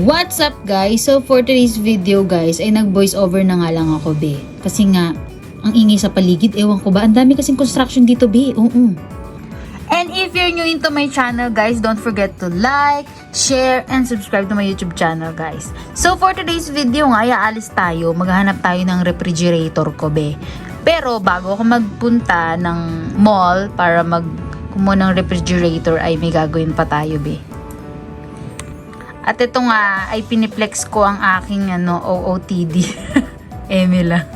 What's up guys? So for today's video guys ay nag voice over na nga lang ako be. Kasi nga ang ingay sa paligid, ewan ko ba, ang dami kasing construction dito be. Oo. And if you're new into my channel guys, don't forget to like, share, and subscribe to my YouTube channel guys. So for today's video nga, aalis tayo, maghahanap tayo ng refrigerator ko be. Pero bago ako magpunta ng mall para kumuha ng refrigerator ay may gagawin pa tayo be. At ito nga ay piniplex ko ang aking OOTD. Emila.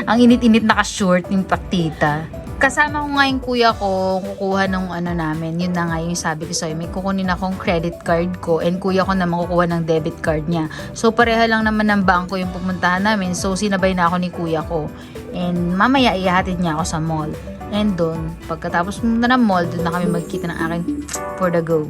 Ang init-init naka-short yung paktita. Kasama ko nga yung kuya ko kukuha ng namin. Yun na nga yung sabi ko sa'yo. May kukunin akong credit card ko and kuya ko naman kukuha ng debit card niya. So pareha lang naman ng bangko yung pupuntahan namin. So sinabay na ako ni kuya ko. And mamaya ihahatid niya ako sa mall. And doon, pagkatapos na ng mall, doon na kami magkita ng aking for the go.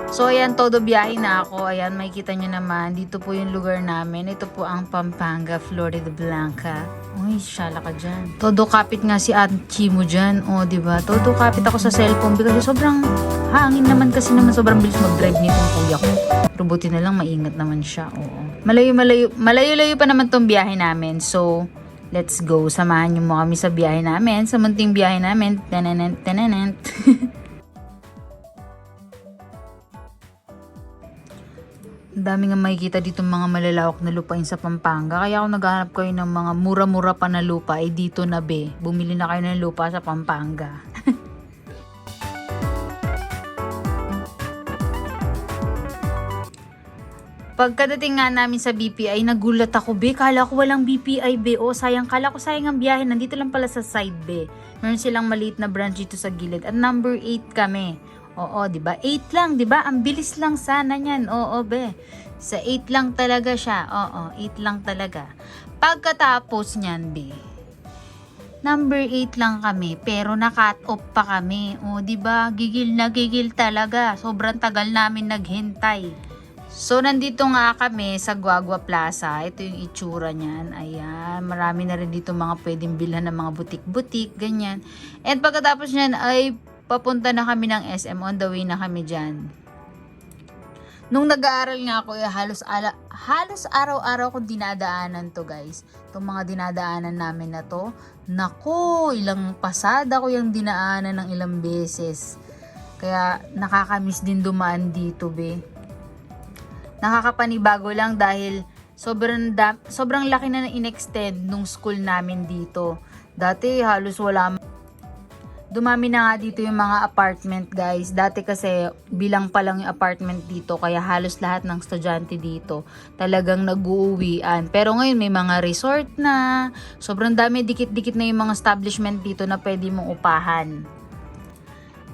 So, ayan, todo biyahe na ako. Ayan, makikita nyo naman. Dito po yung lugar namin. Ito po ang Pampanga, Florida Blanca. Uy, syala ka dyan. Todo kapit nga si Auntie mo dyan. O, diba? Todo kapit ako sa cellphone. Kasi sobrang hangin naman kasi naman. Sobrang bilis mag-drive nitong kuya ko. Pero buti na lang, maingat naman siya. Oo. Malayo-layo pa naman tong biyahe namin. So, let's go. Samahan nyo mo kami sa biyahe namin. Sa munting biyahe namin. Tenenent. Ang dami nga makikita dito mga malalawak na lupain sa Pampanga. Kaya kung naghahanap kayo ng mga mura-mura pa na lupa, ay dito na be. Bumili na kayo ng lupa sa Pampanga. Pagkadating nga namin sa BPI, nagulat ako be. Kala ko walang BPI be. O sayang, kala ko sayang ang biyahe. Nandito lang pala sa side be. Meron silang maliit na branch dito sa gilid. At number 8 kami. Oo, 'di ba? 8 lang, 'di ba? Ang bilis lang sana niyan. Oo, be. Sa 8 lang talaga siya. Oo, 8 lang talaga. Pagkatapos niyan, be. Number 8 lang kami, pero na-cut off pa kami. O, 'di ba? Gigil na gigil talaga. Sobrang tagal namin naghintay. So, nandito nga kami sa Guagua Plaza. Ito yung itsura niyan. Ayan, marami na rin dito mga pwedeng bilhan ng mga butik-butik, ganyan. And pagkatapos niyan ay papunta na kami ng SM, on the way na kami dyan. Nung nag-aaral nga ako, halos araw-araw kong dinadaanan to guys. Itong mga dinadaanan namin na to. Naku, ilang pasada ko yung dinaanan ng ilang beses. Kaya nakakamiss din dumaan dito be. Nakakapanibago lang dahil sobrang laki na in-extend nung school namin dito. Dati halos wala. Dumami na nga dito yung mga apartment guys. Dati kasi bilang pa lang yung apartment dito kaya halos lahat ng estudyante dito talagang nag-uuwian. Pero ngayon may mga resort na. Sobrang dami, dikit-dikit na yung mga establishment dito na pwede mong upahan.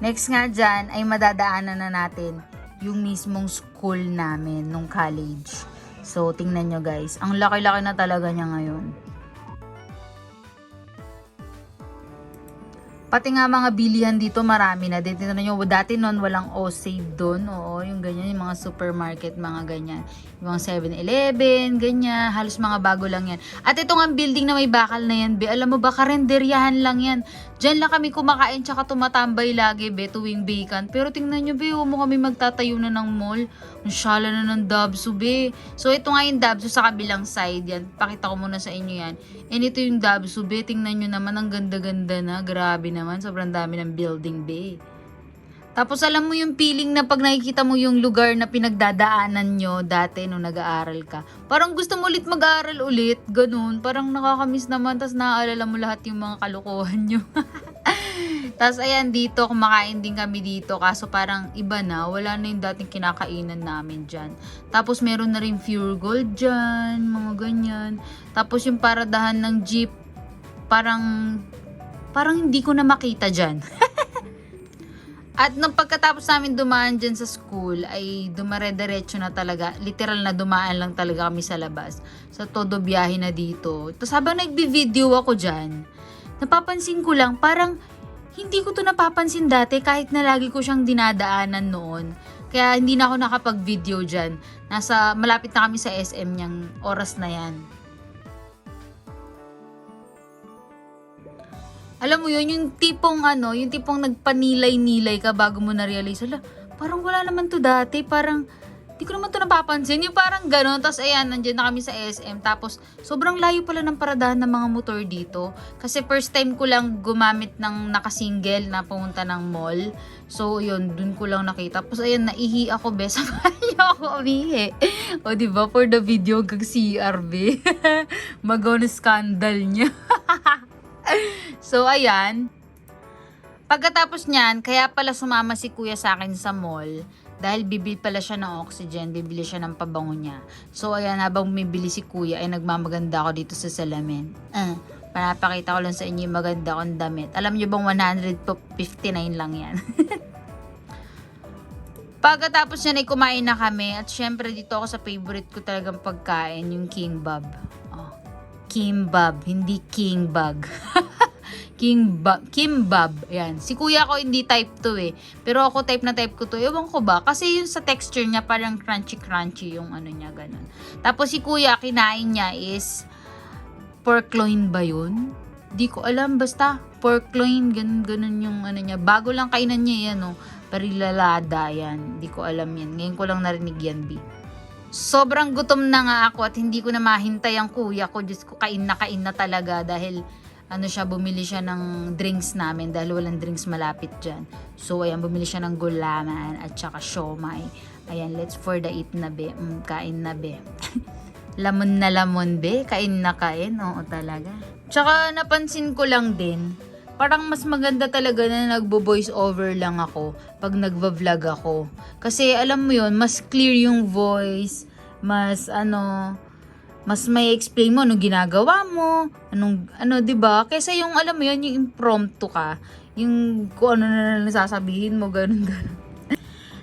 Next nga dyan ay madadaanan na natin yung mismong school namin nung college. So tingnan nyo guys. Ang laki-laki na talaga niya ngayon. Pati nga mga bilihan dito marami na. Dito na nyo, dati noon walang O-Save doon. Oo, yung ganyan, yung mga supermarket, mga ganyan. Yung mga 7-Eleven, ganyan. Halos mga bago lang yan. At ito nga building na may bakal na yan, be. Alam mo ba, karenderyahan lang yan. Diyan lang kami kumakain tsaka tumatambay lagi, be, tuwing vacant. Pero tingnan nyo, be, huwag mo kami magtatayo na ng mall. Ang syala na ng Dabso, be. So, ito nga yung Dabso sa kabilang side yan. Pakita ko muna sa inyo yan. And ito yung Dabso, be. Tingnan nyo naman, ang ganda-ganda na. Grabe naman, sobrang dami ng building, be. Tapos alam mo yung feeling na pag nakikita mo yung lugar na pinagdadaanan nyo dati nung nag-aaral ka. Parang gusto mo ulit mag-aaral ulit, ganun. Parang nakakamiss naman, tapos naaalala mo lahat yung mga kalokohan nyo. Tapos ayan, dito, kumakain din kami dito. Kaso parang iba na, wala na yung dating kinakainan namin dyan. Tapos meron na rin Pure Gold dyan, mga ganyan. Tapos yung paradahan ng jeep, parang hindi ko na makita dyan. At nung pagkatapos namin dumaan dyan sa school, ay dumare-diretso na talaga. Literal na dumaan lang talaga kami sa labas. Sa todo biyahe na dito. Tapos habang nagbi-video ako dyan, napapansin ko lang, parang hindi ko to napapansin dati kahit na lagi ko siyang dinadaanan noon. Kaya hindi na ako nakapag-video dyan. Malapit na kami sa SM niyang oras na yan. Alam mo yun, yung tipong nagpanilay-nilay ka bago mo na-realize, parang wala naman to dati, parang Di ko naman ito napapansin. Yung parang gano'n. Tapos ayan, nandiyan na kami sa SM. Tapos sobrang layo pala ng paradahan ng mga motor dito. Kasi first time ko lang gumamit ng nakasingle na pumunta ng mall. So yun, dun ko lang nakita. Tapos ayan, naihi ako, be. Samahan niyo ako umihi. O diba, for the video, CR, be. Magawa scandal niya. So ayan. Pagkatapos niyan, kaya pala sumama si kuya sa akin sa mall. Dahil bibili pala siya ng oxygen, bibili siya ng pabango niya. So ayan, habang bumibili si kuya, ay nagmamaganda ako dito sa salamin. Panapakita ko lang sa inyo yung maganda kong damit. Alam niyo bang 159 lang yan? Pagkatapos niyan ay kumain na kami. At syempre dito ako sa favorite ko talagang pagkain, yung King Bob. Oh, King Bob, hindi King Bag. Kimbab. Ayan. Si kuya ko hindi type to eh. Pero ako type na type ko to. Ewan ko ba? Kasi yung sa texture niya parang crunchy yung ano niya. Ganun. Tapos si kuya, kinain niya is pork loin ba yun? Di ko alam. Basta pork loin. Ganun yung ano niya. Bago lang kainan niya yan. Oh. Parilalada yan. Di ko alam yan. Ngayon ko lang narinig yan, B. Sobrang gutom na nga ako at hindi ko na mahintay ang kuya ko. Diyos ko, kain na talaga dahil ano siya, bumili siya ng drinks namin dahil walang drinks malapit dyan. So, ayan, bumili siya ng gulaman at saka siomay. Ayan, let's for the eat na, be. Kain na, be. Lamon na lamon, be. Kain na kain. Oo, talaga. Tsaka, napansin ko lang din, parang mas maganda talaga na nagbo-voice over lang ako pag nagva-vlog ako. Kasi, alam mo yun, mas clear yung voice, mas, mas may explain mo anong ginagawa mo, ano, 'di ba? Kaysa yung alam mo yun, yung impromptu ka, yung kung ano na nasasabihin mo, ganun.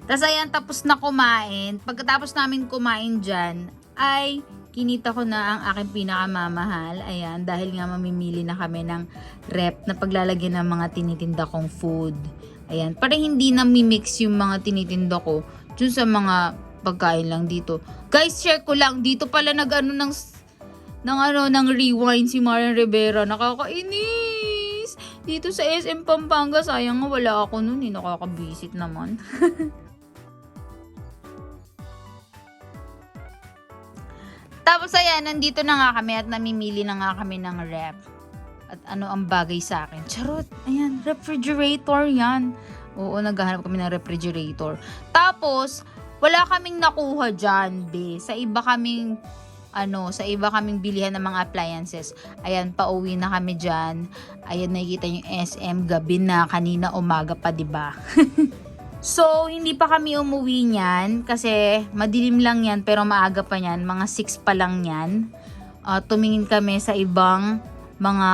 Tapos ayan, tapos na kumain. Pagkatapos namin kumain diyan, ay kinita ko na ang aking pinakamamahal. Ayan, dahil nga mamimili na kami ng rep na paglalagyan ng mga tinitinda kong food. Ayan, parang hindi na mimix yung mga tinitinda ko dun sa mga pagkain lang dito. Guys, share ko lang. Dito pala ng rewind si Marian Rivera. Nakakainis. Dito sa SM Pampanga, sayang nga wala ako nun. Nakakabisit naman. Tapos ayan, nandito na nga kami at namimili na nga kami ng rep. At ano ang bagay sa akin? Charot. Ayan, refrigerator yan. Oo, naghahanap kami ng refrigerator. Tapos, wala kaming nakuha dyan, be. Sa iba kaming bilihan ng mga appliances. Ayan, pauwi na kami dyan. Ayan, nakikita yung SM gabi na, kanina umaga pa, diba? So, hindi pa kami umuwi niyan kasi madilim lang yan pero maaga pa yan. Mga 6 pa lang yan. Tumingin kami sa ibang mga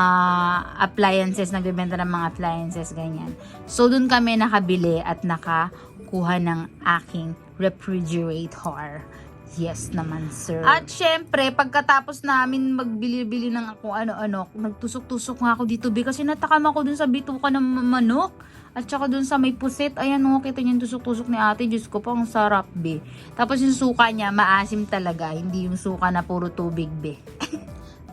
appliances, nagbebenta ng mga appliances, ganyan. So, dun kami nakabili at nakakuha ng aking refrigerator. Yes naman, sir. At syempre, pagkatapos namin magbili-bili ng kung ano-ano, nagtusok-tusok nga ako dito, be, kasi natakam ako dun sa bituka ng manok. At saka dun sa may puset, ayan o, kita niyo yung tusok-tusok ni ate. Diyos ko, pang sarap, be. Tapos yung suka niya, maasim talaga. Hindi yung suka na puro tubig, be.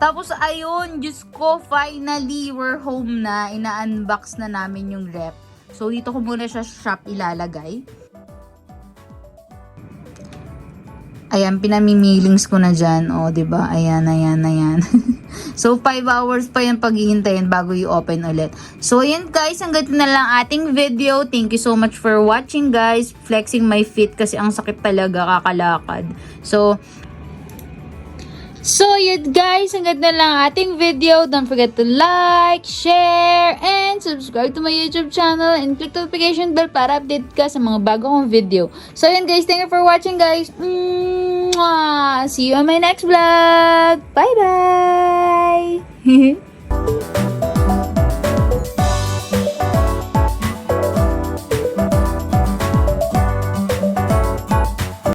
Tapos ayun, Diyos ko, finally, we're home na. Ina-unbox na namin yung rep. So, dito ko muna siya shop ilalagay. Ayan, pinamimilings ko na dyan. O, diba? Ayan. So, 5 hours pa yung paghihintayin bago i-open ulit. So, ayan guys, hanggang na lang ating video. Thank you so much for watching, guys. Flexing my feet kasi ang sakit talaga kakalakad. So, yun guys, hanggang na lang ating video. Don't forget to like, share, and subscribe to my YouTube channel and click the notification bell para update ka sa mga bago kong video. So, yun guys, thank you for watching guys. See you on my next vlog. Bye-bye!